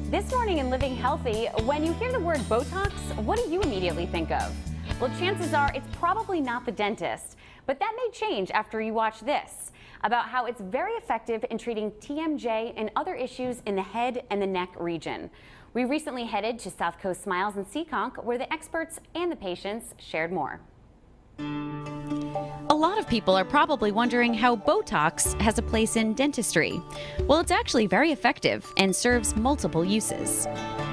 This morning in Living Healthy, when you hear the word Botox, what do you immediately think of? Well, chances are it's probably not the dentist, but that may change after you watch this about how it's very effective in treating TMJ and other issues in the head and the neck region. We recently headed to South Coast Smiles in Seekonk, where the experts and the patients shared more. A lot of people are probably wondering how Botox has a place in dentistry. Well, it's actually very effective and serves multiple uses.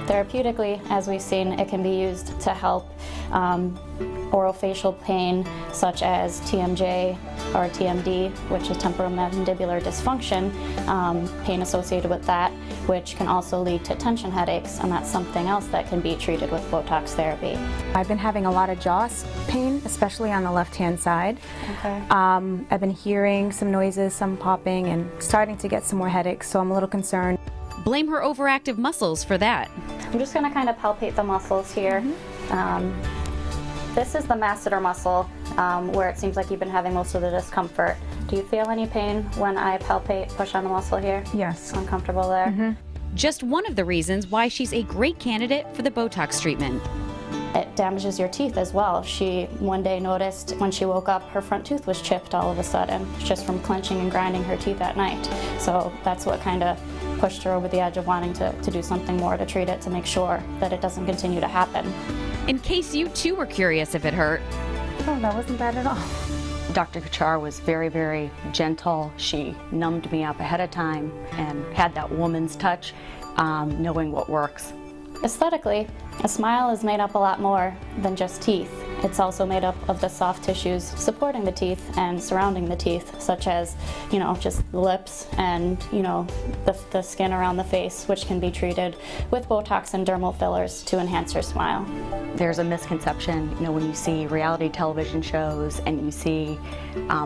Therapeutically, as we've seen, it can be used to help orofacial pain such as TMJ or TMD, which is temporomandibular dysfunction, pain associated with that, which can also lead to tension headaches, and that's something else that can be treated with Botox therapy. I've been having a lot of jaw pain, especially on the left-hand side. Okay. I've been hearing some noises, some popping, and starting to get some more headaches, so I'm a little concerned. Blame her overactive muscles for that. I'm just going to kind of palpate the muscles here. This is the masseter muscle, where it seems like you've been having most of the discomfort. Do you feel any pain when I palpate, push on the muscle here? Yes. Uncomfortable there? Just one of the reasons why she's a great candidate for the Botox treatment. It damages your teeth as well. She one day noticed when she woke up her front tooth was chipped all of a sudden, just from clenching and grinding her teeth at night. So that's what kind of pushed her over the edge of wanting to do something more to treat it, to make sure that it doesn't continue to happen. In case you too were curious if it hurt. Oh, that wasn't bad at all. Dr. Kuchar was very, very gentle. She numbed me up ahead of time and had that woman's touch, knowing what works. Aesthetically, a smile is made up a lot more than just teeth. It's also made up of the soft tissues supporting the teeth and surrounding the teeth, such as, just the lips and, the skin around the face, which can be treated with Botox and dermal fillers to enhance your smile. There's a misconception, when you see reality television shows and you see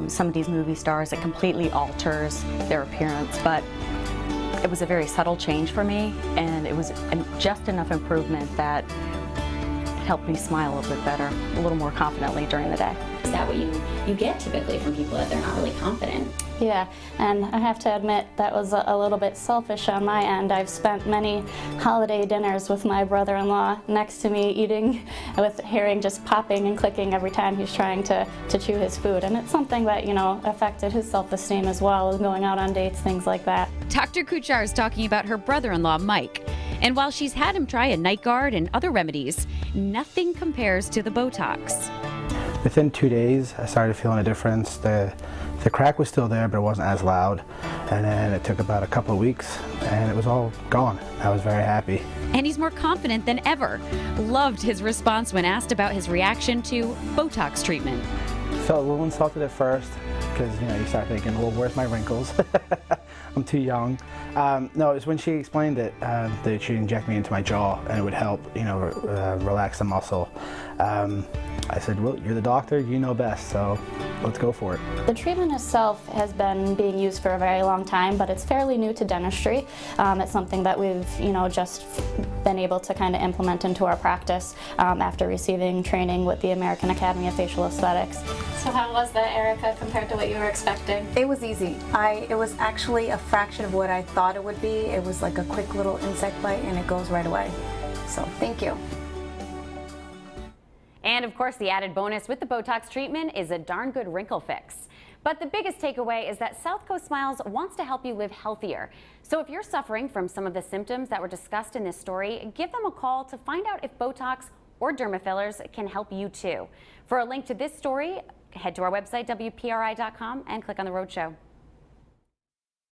some of these movie stars, it completely alters their appearance, but it was a very subtle change for me, and it was just enough improvement that helped me smile a little bit better, a little more confidently during the day. Is that what you get typically from people, that they're not really confident? Yeah, and I have to admit that was a little bit selfish on my end. I've spent many holiday dinners with my brother-in-law next to me, eating with hearing just popping and clicking every time he's trying to chew his food. And it's something that, affected his self-esteem as well, going out on dates, things like that. Dr. Kuchar is talking about her brother-in-law, Mike. And while she's had him try a night guard and other remedies, nothing compares to the Botox. Within 2 days, I started feeling a difference. The crack was still there, but it wasn't as loud. And then it took about a couple of weeks, and it was all gone. I was very happy. And he's more confident than ever. Loved his response when asked about his reaction to Botox treatment. Felt a little insulted at first, because you start thinking, well, where's my wrinkles? I'm too young. No, it was when she explained it, that she'd inject me into my jaw and it would help, relax the muscle. I said, well, you're the doctor, you know best, so let's go for it. The treatment itself has been being used for a very long time, but it's fairly new to dentistry. It's something that we've, just been able to kind of implement into our practice after receiving training with the American Academy of Facial Aesthetics. So how was that, Erica, compared to what you were expecting? It was easy. It was actually a fraction of what I thought it would be. It was like a quick little insect bite and it goes right away. So thank you. And of course, the added bonus with the Botox treatment is a darn good wrinkle fix. But the biggest takeaway is that South Coast Smiles wants to help you live healthier. So if you're suffering from some of the symptoms that were discussed in this story, give them a call to find out if Botox or derma fillers can help you too. For a link to this story, head to our website, WPRI.com, and click on the Roadshow.